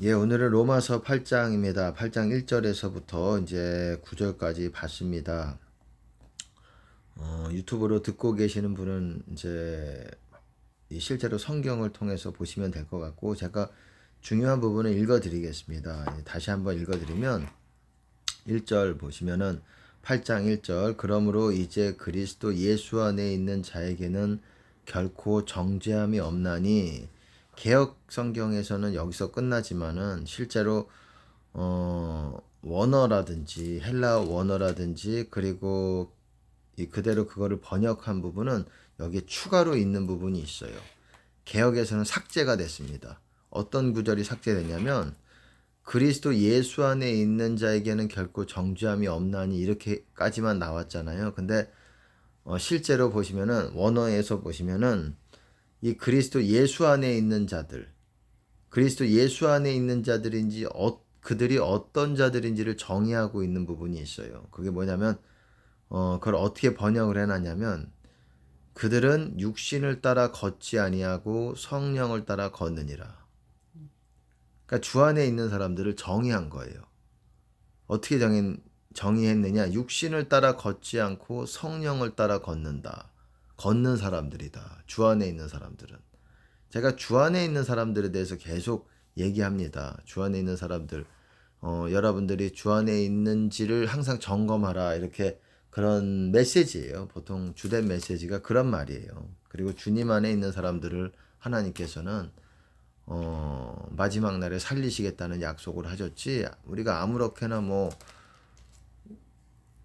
예, 오늘은 로마서 8장입니다. 8장 1절에서부터 이제 9절까지 봤습니다. 유튜브로 듣고 계시는 분은 이제 실제로 성경을 통해서 보시면 될 것 같고, 제가 중요한 부분을 읽어 드리겠습니다. 다시 한번 읽어 드리면 1절 보시면은 8장 1절, 그러므로 이제 그리스도 예수 안에 있는 자에게는 결코 정죄함이 없나니. 개역 성경에서는 여기서 끝나지만은 실제로 원어라든지 헬라어 원어라든지 그리고 이 그대로 그거를 번역한 부분은 여기에 추가로 있는 부분이 있어요. 개역에서는 삭제가 됐습니다. 어떤 구절이 삭제됐냐면 그리스도 예수 안에 있는 자에게는 결코 정죄함이 없나니 이렇게까지만 나왔잖아요. 근데 실제로 보시면은 원어에서 보시면은 이 그리스도 예수 안에 있는 자들, 그리스도 예수 안에 있는 자들인지 그들이 어떤 자들인지를 정의하고 있는 부분이 있어요. 그게 뭐냐면 그걸 어떻게 번역을 해놨냐면 그들은 육신을 따라 걷지 아니하고 성령을 따라 걷느니라. 그러니까 주 안에 있는 사람들을 정의한 거예요. 어떻게 정의했느냐? 육신을 따라 걷지 않고 성령을 따라 걷는다. 걷는 사람들이다. 주 안에 있는 사람들은. 제가 주 안에 있는 사람들에 대해서 계속 얘기합니다. 주 안에 있는 사람들, 여러분들이 주 안에 있는지를 항상 점검하라. 이렇게 그런 메시지예요. 보통 주된 메시지가 그런 말이에요. 그리고 주님 안에 있는 사람들을 하나님께서는 마지막 날에 살리시겠다는 약속을 하셨지, 우리가 아무렇게나 뭐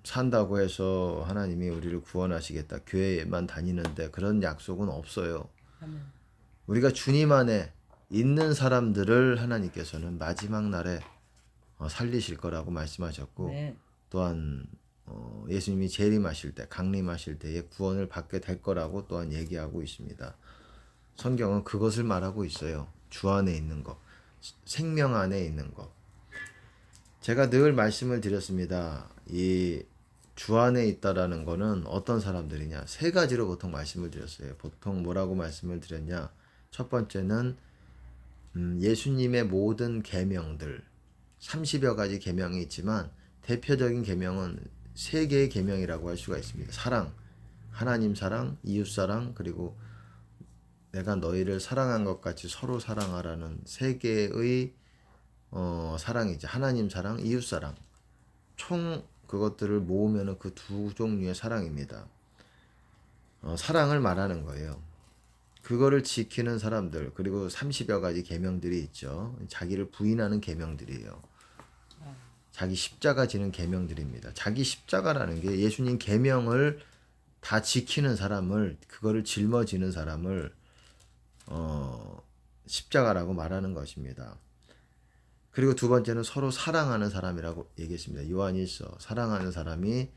산다고 해서 하나님이 우리를 구원하시겠다, 교회만 다니는데 그런 약속은 없어요. 아멘. 우리가 주님 안에 있는 사람들을 하나님께서는 마지막 날에 살리실 거라고 말씀하셨고, 네. 또한 예수님이 재림하실 때, 강림하실 때에 구원을 받게 될 거라고 또한 얘기하고 있습니다. 성경은 그것을 말하고 있어요. 주 안에 있는 것, 생명 안에 있는 것. 제가 늘 말씀을 드렸습니다. 이 주 안에 있다라는 거는 어떤 사람들이냐? 세 가지로 보통 말씀을 드렸어요. 보통 뭐라고 말씀을 드렸냐? 첫 번째는 예수님의 모든 계명들, 30여 가지 계명이 있지만 대표적인 계명은 세 개의 계명이라고 할 수가 있습니다. 사랑, 하나님 사랑, 이웃 사랑, 그리고 내가 너희를 사랑한 것 같이 서로 사랑하라는 세 개의 사랑이죠. 하나님 사랑, 이웃 사랑. 총 그것들을 모으면 그 두 종류의 사랑입니다. 사랑을 말하는 거예요. 그거를 지키는 사람들, 그리고 30여 가지 계명들이 있죠. 자기를 부인하는 계명들이에요. 자기 십자가 지는 계명들입니다. 자기 십자가라는 게 예수님 계명을 다 지키는 사람을, 그거를 짊어지는 사람을 십자가라고 말하는 것입니다. 그리고 두 번째는 서로 사랑하는 사람이라고 얘기했습니다. 요한일서, 사랑하는 사람이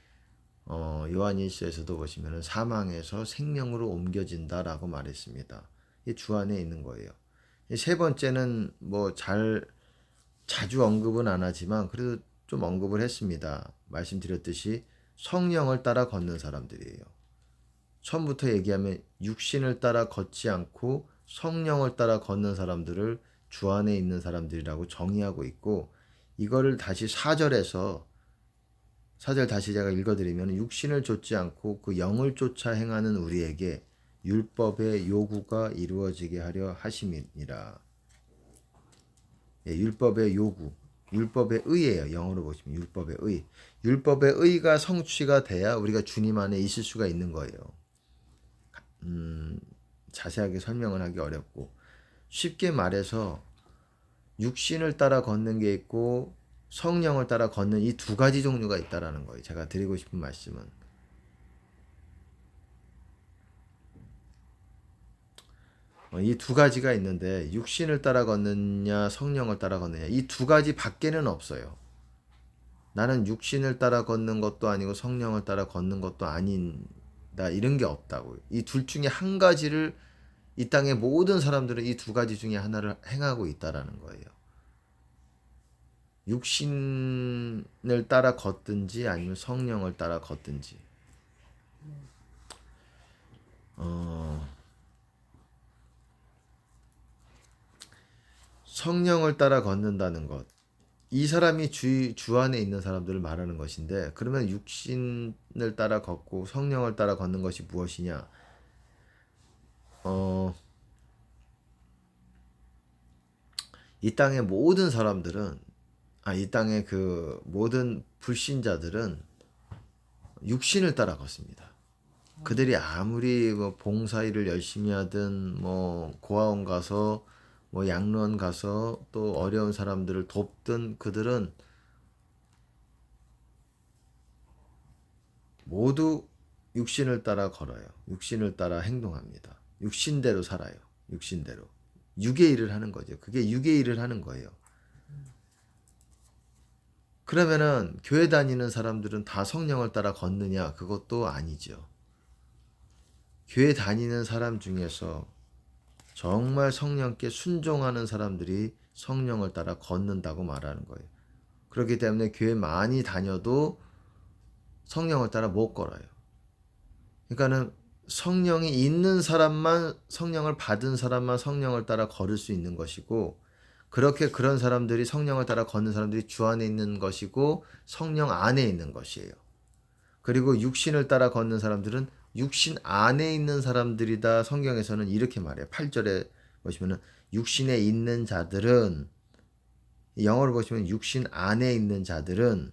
요한일서에서도 보시면 사망에서 생명으로 옮겨진다라고 말했습니다. 이 주 안에 있는 거예요. 세 번째는 뭐 자주 언급은 안 하지만 그래도 좀 언급을 했습니다. 말씀드렸듯이 성령을 따라 걷는 사람들이에요. 처음부터 얘기하면 육신을 따라 걷지 않고 성령을 따라 걷는 사람들을 주 안에 있는 사람들이라고 정의하고 있고, 이거를 다시 4절에서 4절 다시 제가 읽어드리면 육신을 좇지 않고 그 영을 쫓아 행하는 우리에게 율법의 요구가 이루어지게 하려 하심이니라. 예, 율법의 요구, 율법의 의예요. 영어로 보시면 율법의 의. 율법의 의가 성취가 돼야 우리가 주님 안에 있을 수가 있는 거예요. 자세하게 설명을 하기 어렵고, 쉽게 말해서 육신을 따라 걷는 게 있고 성령을 따라 걷는 이 두 가지 종류가 있다라는 거예요. 제가 드리고 싶은 말씀은 이 두 가지가 있는데, 육신을 따라 걷느냐 성령을 따라 걷느냐, 이 두 가지 밖에는 없어요. 나는 육신을 따라 걷는 것도 아니고 성령을 따라 걷는 것도 아닌다, 이런 게 없다고요. 이 둘 중에 한 가지를 이 땅의 모든 사람들은 이 두 가지 중에 하나를 행하고 있다라는 거예요. 육신을 따라 걷든지 아니면 성령을 따라 걷든지. 성령을 따라 걷는다는 것. 이 사람이 주 안에 있는 사람들을 말하는 것인데, 그러면 육신을 따라 걷고 성령을 따라 걷는 것이 무엇이냐? 어, 이 땅의 모든 사람들은, 이 땅의 그 모든 불신자들은 육신을 따라 걷습니다. 그들이 아무리 뭐 봉사일을 열심히 하든 뭐 고아원 가서 뭐 양로원 가서 또 어려운 사람들을 돕든 그들은 모두 육신을 따라 걸어요. 육신을 따라 행동합니다. 육신대로 살아요. 육신대로. 육의 일을 하는 거죠. 그게 육의 일을 하는 거예요. 그러면은 교회 다니는 사람들은 다 성령을 따라 걷느냐? 그것도 아니죠. 교회 다니는 사람 중에서 정말 성령께 순종하는 사람들이 성령을 따라 걷는다고 말하는 거예요. 그렇기 때문에 교회 많이 다녀도 성령을 따라 못 걸어요. 그러니까는 성령이 있는 사람만, 성령을 받은 사람만 성령을 따라 걸을 수 있는 것이고, 그렇게 그런 사람들이 성령을 따라 걷는 사람들이 주 안에 있는 것이고 성령 안에 있는 것이에요. 그리고 육신을 따라 걷는 사람들은 육신 안에 있는 사람들이다. 성경에서는 이렇게 말해요. 8절에 보시면은 육신에 있는 자들은, 영어로 보시면 육신 안에 있는 자들은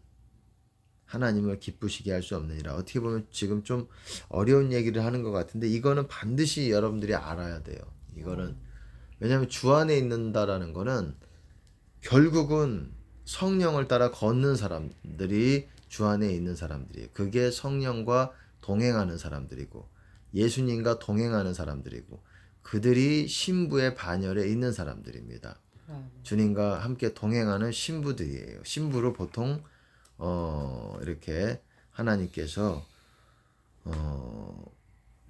하나님을 기쁘시게 할 수 없느니라. 어떻게 보면 지금 좀 어려운 얘기를 하는 것 같은데 이거는 반드시 여러분들이 알아야 돼요. 이거는 왜냐하면 주 안에 있는다라는 거는 결국은 성령을 따라 걷는 사람들이 주 안에 있는 사람들이에요. 그게 성령과 동행하는 사람들이고 예수님과 동행하는 사람들이고 그들이 신부의 반열에 있는 사람들입니다. 주님과 함께 동행하는 신부들이에요. 신부로 보통 이렇게 하나님께서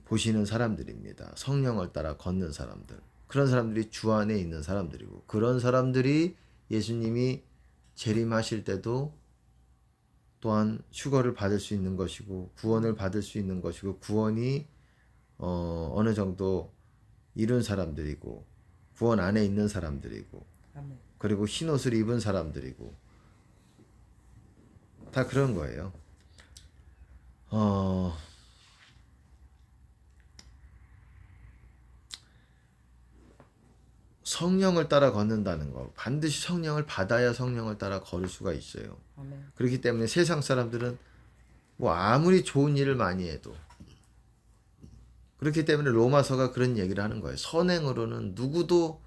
보시는 사람들입니다. 성령을 따라 걷는 사람들. 그런 사람들이 주 안에 있는 사람들이고 그런 사람들이 예수님이 재림하실 때도 또한 휴거를 받을 수 있는 것이고 구원을 받을 수 있는 것이고 구원이 어느 정도 이룬 사람들이고 구원 안에 있는 사람들이고 그리고 흰옷을 입은 사람들이고 다 그런 거예요. 성령을 따라 걷는다는 거 반드시 성령을 받아야 성령을 따라 걸을 수가 있어요. 그렇기 때문에 세상 사람들은 뭐 아무리 좋은 일을 많이 해도 그렇기 때문에 로마서가 그런 얘기를 하는 거예요. 선행으로는 누구도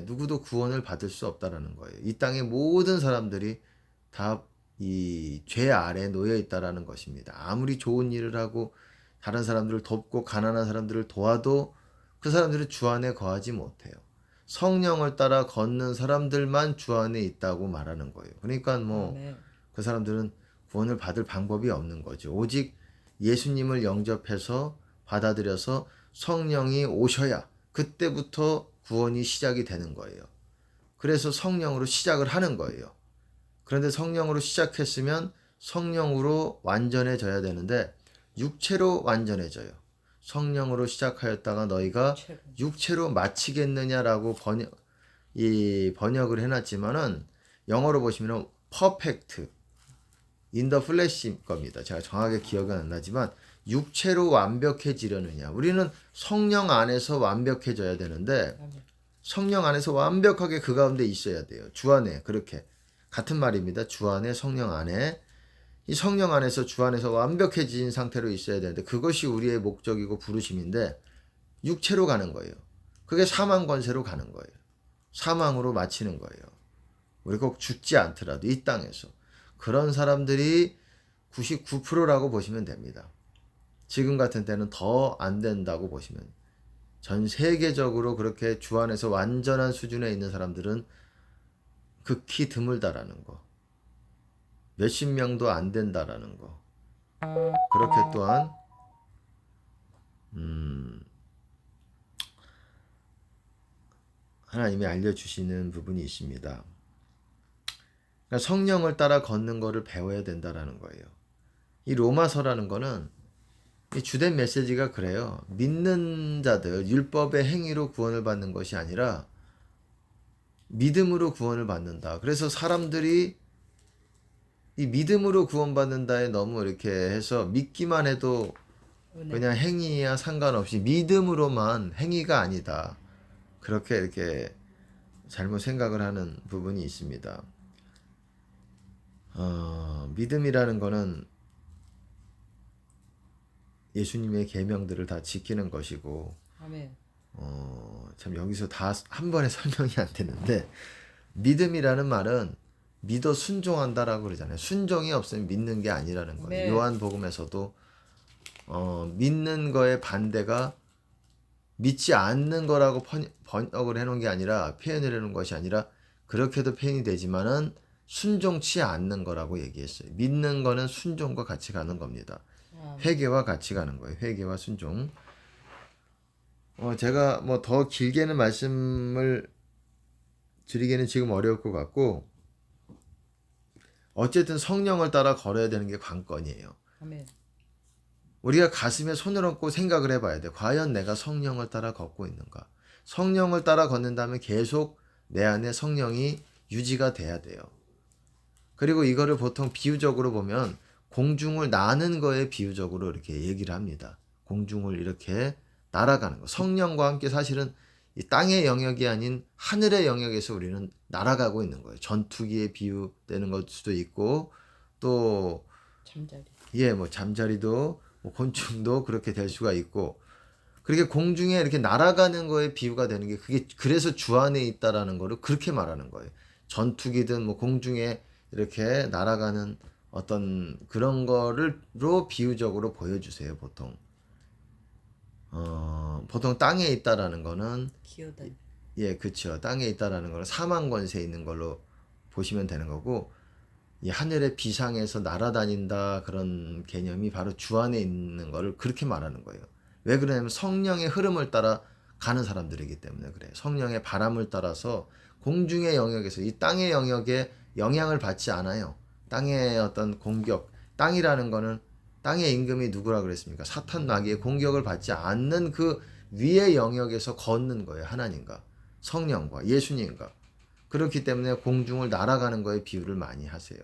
누구도 구원을 받을 수 없다라는 거예요. 이 땅의 모든 사람들이 다 이 죄 아래 놓여 있다라는 것입니다. 아무리 좋은 일을 하고 다른 사람들을 돕고 가난한 사람들을 도와도 그 사람들은 주 안에 거하지 못해요. 성령을 따라 걷는 사람들만 주 안에 있다고 말하는 거예요. 그러니까 그 사람들은 구원을 받을 방법이 없는 거죠. 오직 예수님을 영접해서 받아들여서 성령이 오셔야 그때부터 구원이 시작이 되는 거예요. 그래서 성령으로 시작을 하는 거예요. 그런데 성령으로 시작했으면 성령으로 완전해져야 되는데 육체로 완전해져요. 성령으로 시작하였다가 너희가 육체로 마치겠느냐라고 번역을 해놨지만은 영어로 보시면은 perfect in the flesh인 겁니다. 제가 정확하게 기억은 안 나지만 육체로 완벽해지려느냐. 우리는 성령 안에서 완벽해져야 되는데 성령 안에서 완벽하게 그 가운데 있어야 돼요. 주 안에 그렇게 같은 말입니다. 주 안에 성령 안에 이 성령 안에서 주 안에서 완벽해진 상태로 있어야 되는데 그것이 우리의 목적이고 부르심인데 육체로 가는 거예요. 그게 사망 권세로 가는 거예요. 사망으로 마치는 거예요. 우리 꼭 죽지 않더라도 이 땅에서 그런 사람들이 99%라고 보시면 됩니다. 지금 같은 때는 더 안 된다고 보시면 전 세계적으로 그렇게 주 안에서 완전한 수준에 있는 사람들은 극히 드물다라는 거. 몇십 명도 안 된다라는 거. 그렇게 또한 하나님이 알려주시는 부분이 있습니다. 그러니까 성령을 따라 걷는 거를 배워야 된다라는 거예요. 이 로마서라는 거는 이 주된 메시지가 그래요. 믿는 자들, 율법의 행위로 구원을 받는 것이 아니라 믿음으로 구원을 받는다. 그래서 사람들이 이 믿음으로 구원받는다에 너무 이렇게 해서 믿기만 해도 은혜. 그냥 행위야 상관없이 믿음으로만 행위가 아니다. 그렇게 이렇게 잘못 생각을 하는 부분이 있습니다. 믿음이라는 거는 예수님의 계명들을 다 지키는 것이고, 아멘. 참 여기서 다 한 번에 설명이 안 되는데, 믿음이라는 말은 믿어 순종한다라고 그러잖아요. 순종이 없으면 믿는 게 아니라는 거예요. 네. 요한복음에서도 믿는 거의 반대가 믿지 않는 거라고 번역을 해놓은 게 아니라, 표현을 해놓은 것이 아니라, 그렇게도 표현이 되지만은 순종치 않는 거라고 얘기했어요. 믿는 거는 순종과 같이 가는 겁니다. 회개와 같이 가는 거예요. 회개와 순종. 제가 뭐 더 길게는 말씀을 드리기는 지금 어려울 것 같고, 어쨌든 성령을 따라 걸어야 되는 게 관건이에요. 아멘. 우리가 가슴에 손을 얹고 생각을 해봐야 돼. 과연 내가 성령을 따라 걷고 있는가? 성령을 따라 걷는다면 계속 내 안에 성령이 유지가 돼야 돼요. 그리고 이거를 보통 비유적으로 보면 공중을 나는 거에 비유적으로 이렇게 얘기를 합니다. 공중을 이렇게 날아가는 거. 성령과 함께 사실은 이 땅의 영역이 아닌 하늘의 영역에서 우리는 날아가고 있는 거예요. 전투기에 비유되는 것 수도 있고, 또 잠자리. 뭐 잠자리도 뭐 곤충도 그렇게 될 수가 있고, 그렇게 공중에 이렇게 날아가는 거에 비유가 되는 게, 그게 그래서 주 안에 있다라는 거를 그렇게 말하는 거예요. 전투기든 뭐 공중에 이렇게 날아가는 어떤 그런 거를로 비유적으로 보여주세요. 보통 땅에 있다라는 거는, 기어다니. 그쵸. 땅에 있다라는 거는 사망 권세에 있는 걸로 보시면 되는 거고, 이 하늘의 비상에서 날아다닌다, 그런 개념이 바로 주 안에 있는 거를 그렇게 말하는 거예요. 왜 그러냐면 성령의 흐름을 따라 가는 사람들이기 때문에 그래요. 성령의 바람을 따라서 공중의 영역에서 이 땅의 영역에 영향을 받지 않아요. 땅의 어떤 공격, 땅이라는 거는 땅의 임금이 누구라 그랬습니까? 사탄 마귀의 공격을 받지 않는 그 위의 영역에서 걷는 거예요. 하나님과 성령과 예수님과. 그렇기 때문에 공중을 날아가는 거에 비유를 많이 하세요.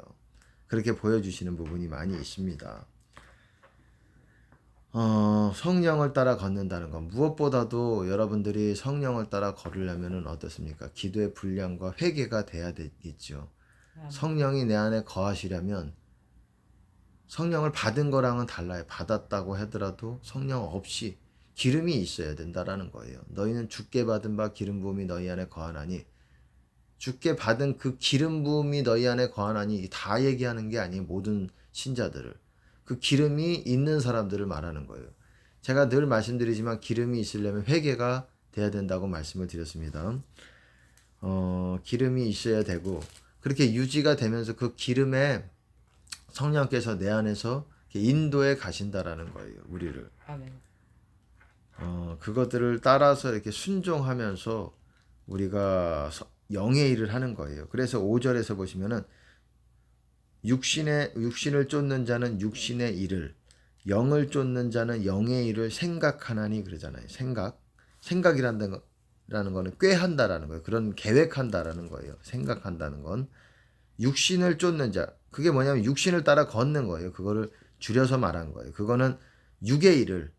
그렇게 보여주시는 부분이 많이 있습니다. 성령을 따라 걷는다는 건 무엇보다도 여러분들이 성령을 따라 걸으려면 어떻습니까? 기도의 분량과 회개가 돼야 되겠죠. 성령이 내 안에 거하시려면 성령을 받은 거랑은 달라요. 받았다고 하더라도 성령 없이 기름이 있어야 된다라는 거예요. 너희는 주께 받은 바 기름 부음이 너희 안에 거하나니, 주께 받은 그 기름 부음이 너희 안에 거하나니, 다 얘기하는 게 아니에요. 모든 신자들을, 그 기름이 있는 사람들을 말하는 거예요. 제가 늘 말씀드리지만 기름이 있으려면 회개가 돼야 된다고 말씀을 드렸습니다. 기름이 있어야 되고, 그렇게 유지가 되면서 그 기름에 성령께서 내 안에서 인도해 가신다라는 거예요. 우리를. 아멘. 그것들을 따라서 이렇게 순종하면서 우리가 영의 일을 하는 거예요. 그래서 5절에서 보시면은 육신을 쫓는 자는 육신의 일을, 영을 쫓는 자는 영의 일을 생각하나니 그러잖아요. 생각이라는 거는 꾀한다라는 거예요. 그런 계획한다라는 거예요. 생각한다는 건. 육신을 쫓는 자, 그게 뭐냐면 육신을 따라 걷는 거예요. 그거를 줄여서 말한 거예요. 그거는 육의 일을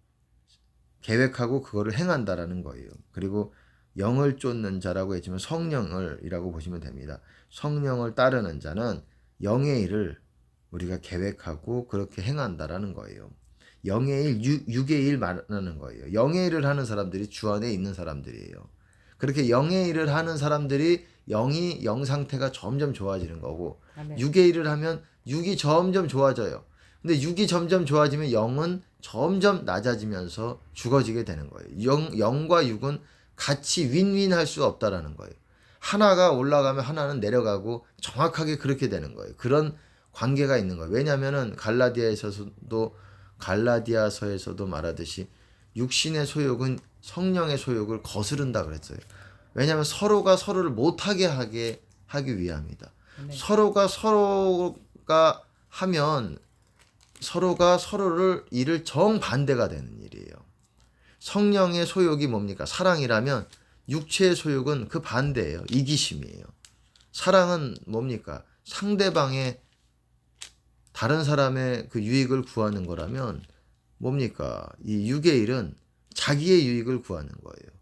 계획하고 그거를 행한다라는 거예요. 그리고 영을 쫓는 자라고 했지만 성령을이라고 보시면 됩니다. 성령을 따르는 자는 영의 일을 우리가 계획하고 그렇게 행한다라는 거예요. 영의 일, 육의 일 말하는 거예요. 영의 일을 하는 사람들이 주 안에 있는 사람들이에요. 그렇게 영의 일을 하는 사람들이 영 상태가 점점 좋아지는 거고, 아멘. 육의 일을 하면 육이 점점 좋아져요. 근데 육이 점점 좋아지면 영은 점점 낮아지면서 죽어지게 되는 거예요. 영과 육은 같이 윈윈할 수 없다라는 거예요. 하나가 올라가면 하나는 내려가고 정확하게 그렇게 되는 거예요. 그런 관계가 있는 거예요. 왜냐하면은 갈라디아서에서도 말하듯이 육신의 소욕은 성령의 소욕을 거스른다 그랬어요. 왜냐하면 서로가 서로를 못하게 하기 위함이다. 네. 서로가 하면 서로가 서로를 일을 정반대가 되는 일이에요. 성령의 소욕이 뭡니까? 사랑이라면 육체의 소욕은 그 반대예요. 이기심이에요. 사랑은 뭡니까? 상대방의 다른 사람의 그 유익을 구하는 거라면 뭡니까? 이 육의 일은 자기의 유익을 구하는 거예요.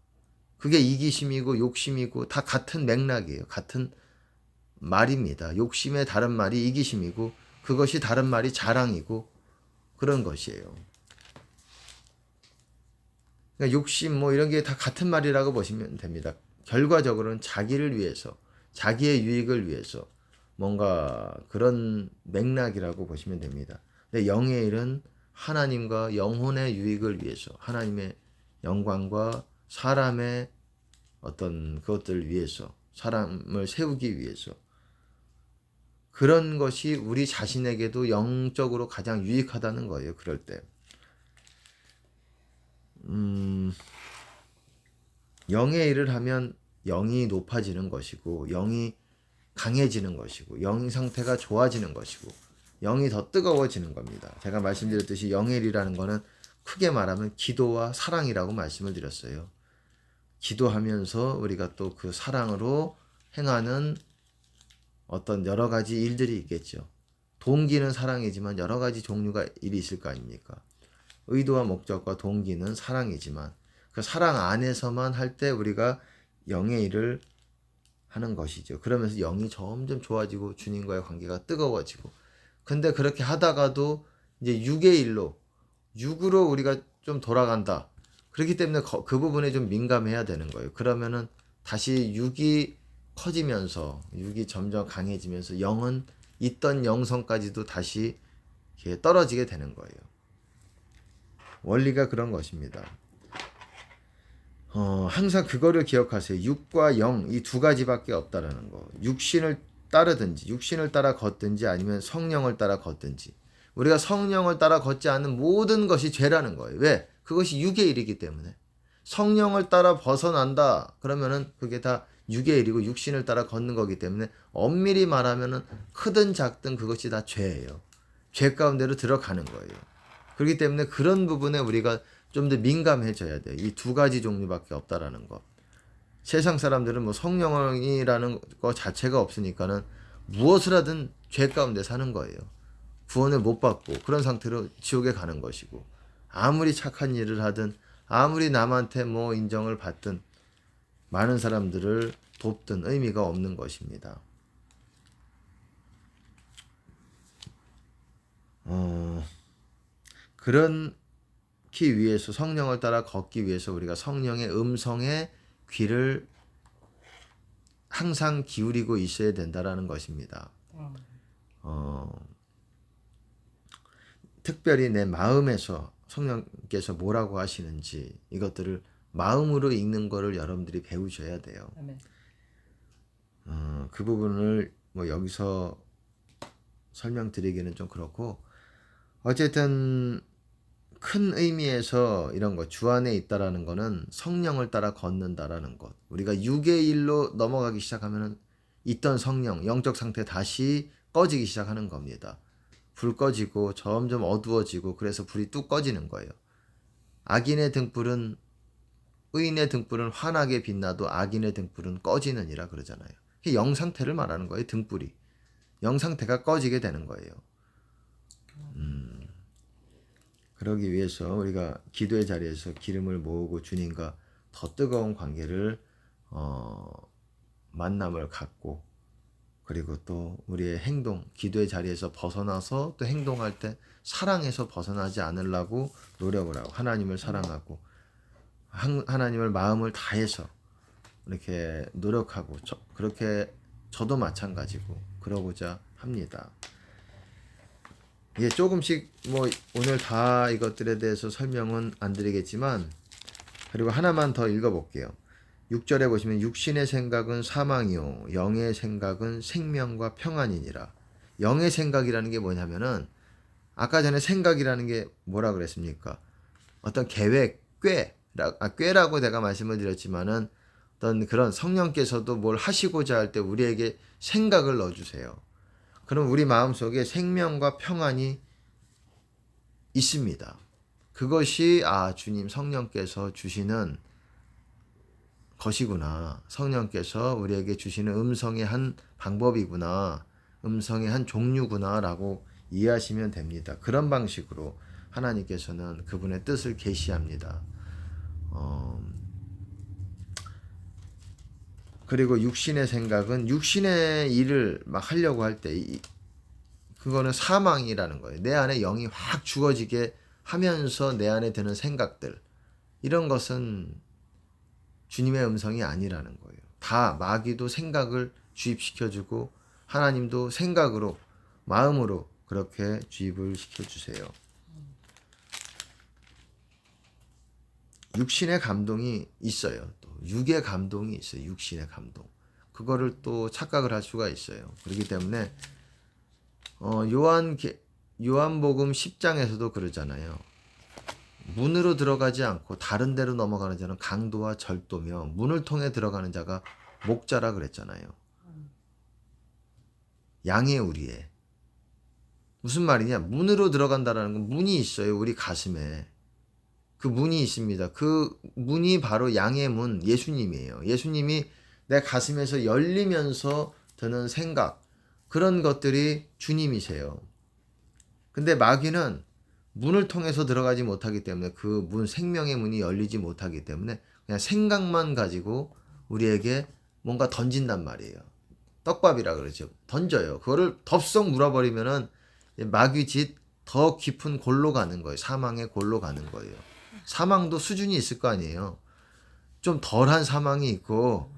그게 이기심이고 욕심이고 다 같은 맥락이에요. 같은 말입니다. 욕심의 다른 말이 이기심이고 그것이 다른 말이 자랑이고 그런 것이에요. 그러니까 욕심 뭐 이런 게 다 같은 말이라고 보시면 됩니다. 결과적으로는 자기를 위해서, 자기의 유익을 위해서 뭔가 그런 맥락이라고 보시면 됩니다. 근데 영의 일은 하나님과 영혼의 유익을 위해서, 하나님의 영광과 사람의 어떤 그것들을 위해서, 사람을 세우기 위해서 그런 것이 우리 자신에게도 영적으로 가장 유익하다는 거예요. 그럴 때. 영의 일을 하면 영이 높아지는 것이고 영이 강해지는 것이고 영 상태가 좋아지는 것이고 영이 더 뜨거워지는 겁니다. 제가 말씀드렸듯이 영의 일이라는 거는 크게 말하면 기도와 사랑이라고 말씀을 드렸어요. 기도하면서 우리가 또 그 사랑으로 행하는 어떤 여러 가지 일들이 있겠죠. 동기는 사랑이지만 여러 가지 종류가 일이 있을 거 아닙니까? 의도와 목적과 동기는 사랑이지만 그 사랑 안에서만 할 때 우리가 영의 일을 하는 것이죠. 그러면서 영이 점점 좋아지고 주님과의 관계가 뜨거워지고 근데 그렇게 하다가도 이제 육의 일로 육으로 우리가 좀 돌아간다. 그렇기 때문에 그 부분에 좀 민감해야 되는 거예요. 그러면은 다시 육이 커지면서 육이 점점 강해지면서 영은 있던 영성까지도 다시 이렇게 떨어지게 되는 거예요. 원리가 그런 것입니다. 항상 그거를 기억하세요. 육과 영 이 두 가지밖에 없다라는 거. 육신을 따르든지 육신을 따라 걷든지 아니면 성령을 따라 걷든지 우리가 성령을 따라 걷지 않는 모든 것이 죄라는 거예요. 왜? 그것이 육의 일이기 때문에. 성령을 따라 벗어난다 그러면은 그게 다 육의 일이고 육신을 따라 걷는 거기 때문에 엄밀히 말하면은 크든 작든 그것이 다 죄예요. 죄 가운데로 들어가는 거예요. 그렇기 때문에 그런 부분에 우리가 좀 더 민감해져야 돼요. 이 두 가지 종류밖에 없다라는 거. 세상 사람들은 뭐 성령이라는 거 자체가 없으니까는 무엇을 하든 죄 가운데 사는 거예요. 구원을 못 받고 그런 상태로 지옥에 가는 것이고 아무리 착한 일을 하든 아무리 남한테 뭐 인정을 받든 많은 사람들을 돕든 의미가 없는 것입니다. 그렇기 위해서 성령을 따라 걷기 위해서 우리가 성령의 음성에 귀를 항상 기울이고 있어야 된다라는 것입니다. 특별히 내 마음에서 성령께서 뭐라고 하시는지 이것들을 마음으로 읽는 거를 여러분들이 배우셔야 돼요. 그 부분을 뭐 여기서 설명드리기는 좀 그렇고 어쨌든 큰 의미에서 이런 거 주 안에 있다라는 거는 성령을 따라 걷는다라는 것. 우리가 육의 일로 넘어가기 시작하면은 있던 성령, 영적 상태 다시 꺼지기 시작하는 겁니다. 불 꺼지고 점점 어두워지고 그래서 불이 뚝 꺼지는 거예요. 악인의 등불은 의인의 등불은 환하게 빛나도 악인의 등불은 꺼지느니라 그러잖아요. 영 상태를 말하는 거예요. 등불이. 영 상태가 꺼지게 되는 거예요. 그러기 위해서 우리가 기도의 자리에서 기름을 모으고 주님과 더 뜨거운 관계를 만남을 갖고 그리고 또 우리의 행동, 기도의 자리에서 벗어나서 또 행동할 때 사랑에서 벗어나지 않으려고 노력을 하고 하나님을 사랑하고 하나님을 마음을 다해서 이렇게 노력하고 그렇게 저도 마찬가지고 그러고자 합니다. 예, 조금씩 뭐 오늘 다 이것들에 대해서 설명은 안 드리겠지만 그리고 하나만 더 읽어볼게요. 6절에 보시면 육신의 생각은 사망이요 영의 생각은 생명과 평안이니라. 영의 생각이라는 게 뭐냐면은 아까 전에 생각이라는 게 뭐라 그랬습니까? 어떤 계획, 꾀라고 내가 말씀을 드렸지만은 어떤 그런 성령께서도 뭘 하시고자 할 때 우리에게 생각을 넣어주세요. 그럼 우리 마음속에 생명과 평안이 있습니다. 그것이 주님 성령께서 주시는 것이구나. 성령께서 우리에게 주시는 음성의 한 방법이구나. 음성의 한 종류구나라고 이해하시면 됩니다. 그런 방식으로 하나님께서는 그분의 뜻을 계시합니다. 그리고 육신의 생각은 육신의 일을 막 하려고 할 때 그거는 사망이라는 거예요. 내 안에 영이 확 죽어지게 하면서 내 안에 드는 생각들, 이런 것은 주님의 음성이 아니라는 거예요. 다 마귀도 생각을 주입시켜주고 하나님도 생각으로, 마음으로 그렇게 주입을 시켜주세요. 육신의 감동이 있어요. 또 육의 감동이 있어요. 육신의 감동. 그거를 또 착각을 할 수가 있어요. 그렇기 때문에 요한복음 10장에서도 그러잖아요. 문으로 들어가지 않고 다른 데로 넘어가는 자는 강도와 절도며 문을 통해 들어가는 자가 목자라 그랬잖아요. 양의 우리에. 무슨 말이냐? 문으로 들어간다라는 건 문이 있어요. 우리 가슴에. 그 문이 있습니다. 그 문이 바로 양의 문, 예수님이에요. 예수님이 내 가슴에서 열리면서 드는 생각, 그런 것들이 주님이세요. 근데 마귀는 문을 통해서 들어가지 못하기 때문에, 그 문, 생명의 문이 열리지 못하기 때문에 그냥 생각만 가지고 우리에게 뭔가 던진단 말이에요. 떡밥이라 그러죠. 던져요. 그거를 덥석 물어버리면은 마귀 짓 더 깊은 골로 가는 거예요. 사망의 골로 가는 거예요. 사망도 수준이 있을 거 아니에요. 좀 덜한 사망이 있고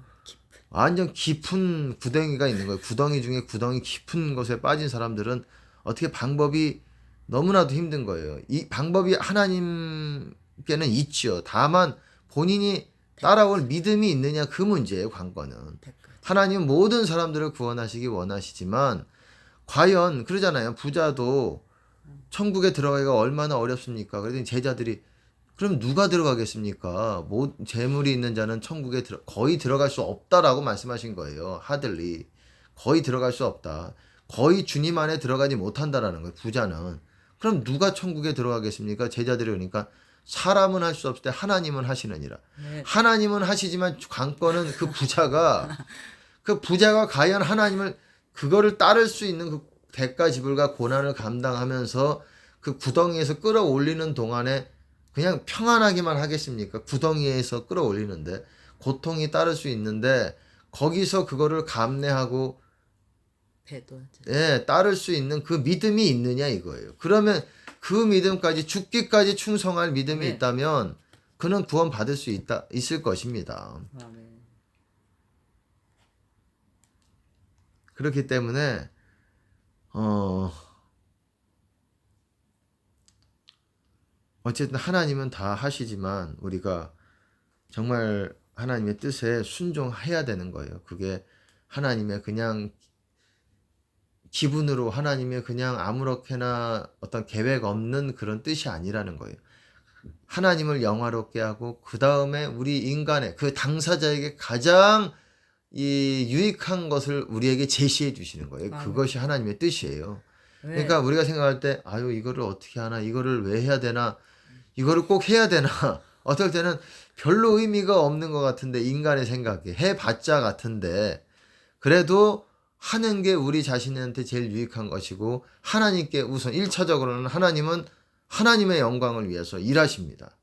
완전 깊은 구덩이가 있는 거예요. 구덩이 중에 구덩이 깊은 곳에 빠진 사람들은 어떻게 방법이 너무나도 힘든 거예요. 이 방법이 하나님께는 있지요. 다만 본인이 따라올 믿음이 있느냐, 그 문제예요. 관건은. 하나님은 모든 사람들을 구원하시기 원하시지만 과연 그러잖아요. 부자도 천국에 들어가기가 얼마나 어렵습니까? 그랬더니 제자들이 그럼 누가 들어가겠습니까? 재물이 있는 자는 천국에 거의 들어갈 수 없다라고 말씀하신 거예요. 하들리. 거의 들어갈 수 없다. 거의 주님 안에 들어가지 못한다라는 거예요. 부자는. 그럼 누가 천국에 들어가겠습니까? 제자들이 그러니까 사람은 할 수 없을 때 하나님은 하시느니라. 네. 하나님은 하시지만 관건은 그 부자가 과연 하나님을, 그거를 따를 수 있는 그 대가 지불과 고난을 감당하면서 그 구덩이에서 끌어올리는 동안에 그냥 평안하기만 하겠습니까? 구덩이에서 끌어올리는데 고통이 따를 수 있는데 거기서 그거를 감내하고 따를 수 있는 그 믿음이 있느냐 이거예요. 그러면 그 믿음까지, 죽기까지 충성할 믿음이 있다면 그는 구원 받을 수 있을 것입니다. 그렇기 때문에 어쨌든 하나님은 다 하시지만 우리가 정말 하나님의 뜻에 순종해야 되는 거예요. 그게 하나님의 그냥 기분으로, 하나님의 그냥 아무렇게나 어떤 계획 없는 그런 뜻이 아니라는 거예요. 하나님을 영화롭게 하고 그 다음에 우리 인간의 그 당사자에게 가장 유익한 것을 우리에게 제시해 주시는 거예요. 그것이 하나님의 뜻이에요. 그러니까 우리가 생각할 때 아유 이거를 어떻게 하나, 이거를 왜 해야 되나, 이거를 꼭 해야 되나 어떨 때는 별로 의미가 없는 것 같은데, 인간의 생각에 해봤자 같은데 그래도 하는 게 우리 자신한테 제일 유익한 것이고, 하나님께 우선 1차적으로는 하나님은 하나님의 영광을 위해서 일하십니다.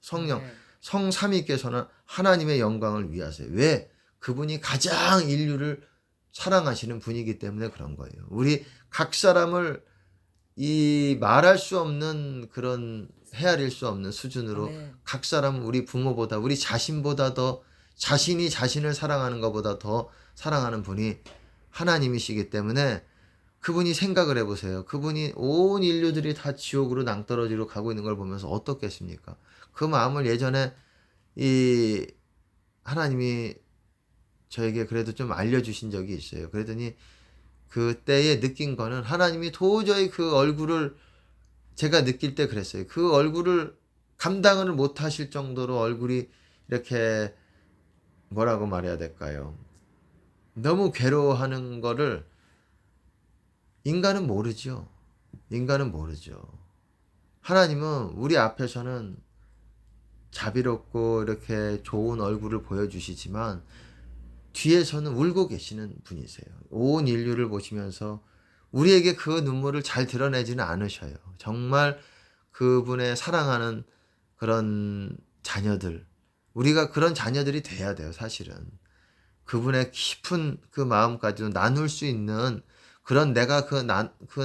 성삼위께서는 하나님의 영광을 위하세요. 왜? 그분이 가장 인류를 사랑하시는 분이기 때문에 그런 거예요. 우리 각 사람을 말할 수 없는 그런, 헤아릴 수 없는 수준으로 각 사람은 우리 부모보다, 우리 자신보다 더, 자신이 자신을 사랑하는 것보다 더 사랑하는 분이 하나님이시기 때문에 그분이 생각을 해보세요. 그분이 온 인류들이 다 지옥으로 낭떠러지로 가고 있는 걸 보면서 어떻겠습니까? 그 마음을 예전에 하나님이 저에게 그래도 좀 알려주신 적이 있어요. 그랬더니 그때에 느낀 거는, 하나님이 도저히 그 얼굴을, 제가 느낄 때 그랬어요. 그 얼굴을 감당을 못 하실 정도로 얼굴이 이렇게, 뭐라고 말해야 될까요? 너무 괴로워하는 거를 인간은 모르죠. 인간은 모르죠. 하나님은 우리 앞에서는 자비롭고 이렇게 좋은 얼굴을 보여주시지만 뒤에서는 울고 계시는 분이세요. 온 인류를 보시면서 우리에게 그 눈물을 잘 드러내지는 않으셔요. 정말 그분의 사랑하는 그런 자녀들, 우리가 그런 자녀들이 돼야 돼요, 사실은. 그분의 깊은 그 마음까지도 나눌 수 있는 그런 내가 그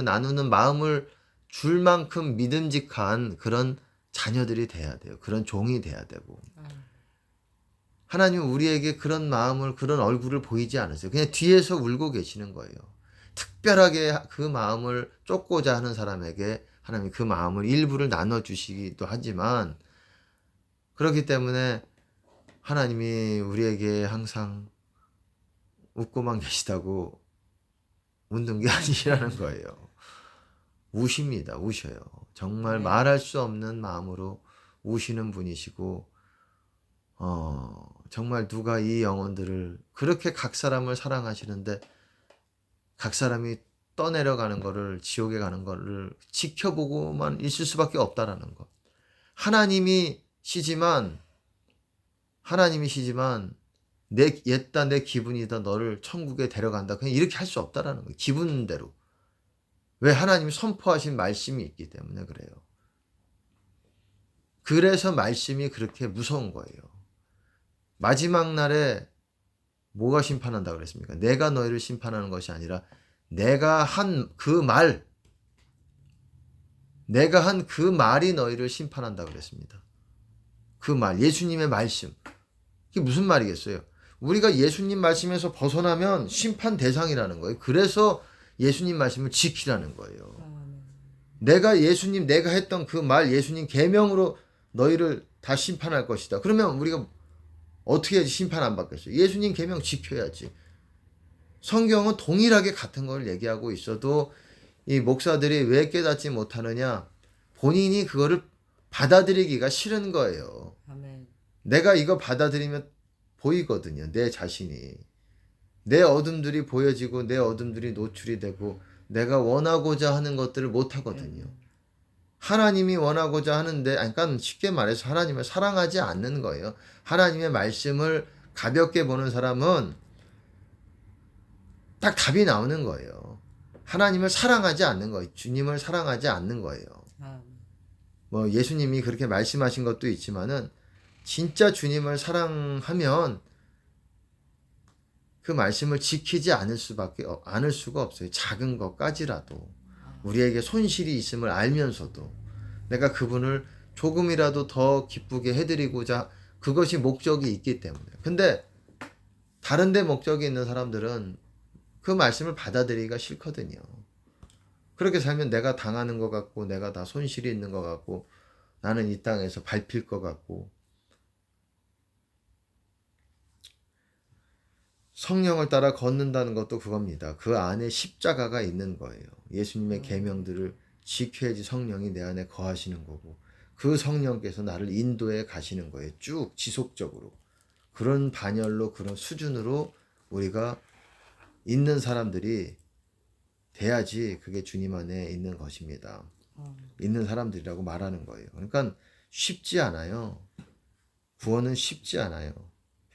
나누는 마음을 줄 만큼 믿음직한 그런 자녀들이 돼야 돼요. 그런 종이 돼야 되고. 하나님은 우리에게 그런 마음을, 그런 얼굴을 보이지 않으세요. 그냥 뒤에서 울고 계시는 거예요. 특별하게 그 마음을 쫓고자 하는 사람에게 하나님이 그 마음을 일부를 나눠주시기도 하지만, 그렇기 때문에 하나님이 우리에게 항상 웃고만 계시다고 웃는 게 아니라는 거예요. 우십니다. 우셔요. 정말 말할 수 없는 마음으로 우시는 분이시고, 정말 누가 이 영혼들을 그렇게 각 사람을 사랑하시는데 각 사람이 떠내려가는 거를, 지옥에 가는 거를 지켜보고만 있을 수밖에 없다라는 것. 하나님이시지만 내 옛다, 내 기분이다, 너를 천국에 데려간다, 그냥 이렇게 할 수 없다라는 거예요. 기분대로. 왜? 하나님이 선포하신 말씀이 있기 때문에 그래요. 그래서 말씀이 그렇게 무서운 거예요. 마지막 날에 뭐가 심판한다 그랬습니까? 내가 너희를 심판하는 것이 아니라 내가 한 그 말이 너희를 심판한다 그랬습니다. 그 말, 예수님의 말씀. 이게 무슨 말이겠어요? 우리가 예수님 말씀에서 벗어나면 심판 대상이라는 거예요. 그래서 예수님 말씀을 지키라는 거예요. 내가 했던 그 말, 예수님 계명으로 너희를 다 심판할 것이다. 그러면 우리가 어떻게 해야지 심판 안 받겠어요? 예수님 계명 지켜야지. 성경은 동일하게 같은 걸 얘기하고 있어도 이 목사들이 왜 깨닫지 못하느냐? 본인이 그거를 받아들이기가 싫은 거예요. 아멘. 내가 이거 받아들이면 보이거든요. 내 자신이. 내 어둠들이 보여지고 내 어둠들이 노출이 되고 내가 원하고자 하는 것들을 못 하거든요. 하나님이 원하고자 하는데, 그러니까 쉽게 말해서 하나님을 사랑하지 않는 거예요. 하나님의 말씀을 가볍게 보는 사람은 딱 답이 나오는 거예요. 하나님을 사랑하지 않는 거예요. 주님을 사랑하지 않는 거예요. 뭐 예수님이 그렇게 말씀하신 것도 있지만은 진짜 주님을 사랑하면 그 말씀을 지키지 않을 수가 없어요. 작은 것까지라도 우리에게 손실이 있음을 알면서도 내가 그분을 조금이라도 더 기쁘게 해드리고자, 그것이 목적이 있기 때문에. 근데 다른 데 목적이 있는 사람들은 그 말씀을 받아들이기가 싫거든요. 그렇게 살면 내가 당하는 것 같고, 내가 다 손실이 있는 것 같고, 나는 이 땅에서 밟힐 것 같고. 성령을 따라 걷는다는 것도 그겁니다. 그 안에 십자가가 있는 거예요. 예수님의 계명들을 지켜야지 성령이 내 안에 거하시는 거고, 그 성령께서 나를 인도해 가시는 거예요. 쭉 지속적으로. 그런 반열로, 그런 수준으로 우리가 있는 사람들이 돼야지 그게 주님 안에 있는 것입니다. 있는 사람들이라고 말하는 거예요. 그러니까 쉽지 않아요. 구원은 쉽지 않아요.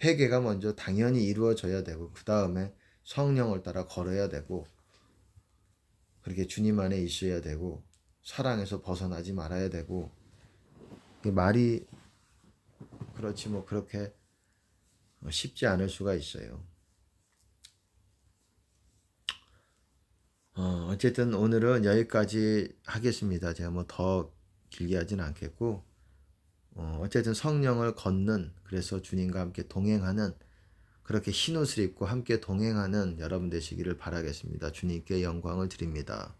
회개가 먼저 당연히 이루어져야 되고, 그 다음에 성령을 따라 걸어야 되고, 그렇게 주님 안에 있어야 되고, 사랑에서 벗어나지 말아야 되고. 말이 그렇지 뭐 그렇게 쉽지 않을 수가 있어요. 어쨌든 오늘은 여기까지 하겠습니다. 제가 뭐 더 길게 하진 않겠고, 어쨌든 성령을 걷는, 그래서 주님과 함께 동행하는, 그렇게 흰옷을 입고 함께 동행하는 여러분 되시기를 바라겠습니다. 주님께 영광을 드립니다.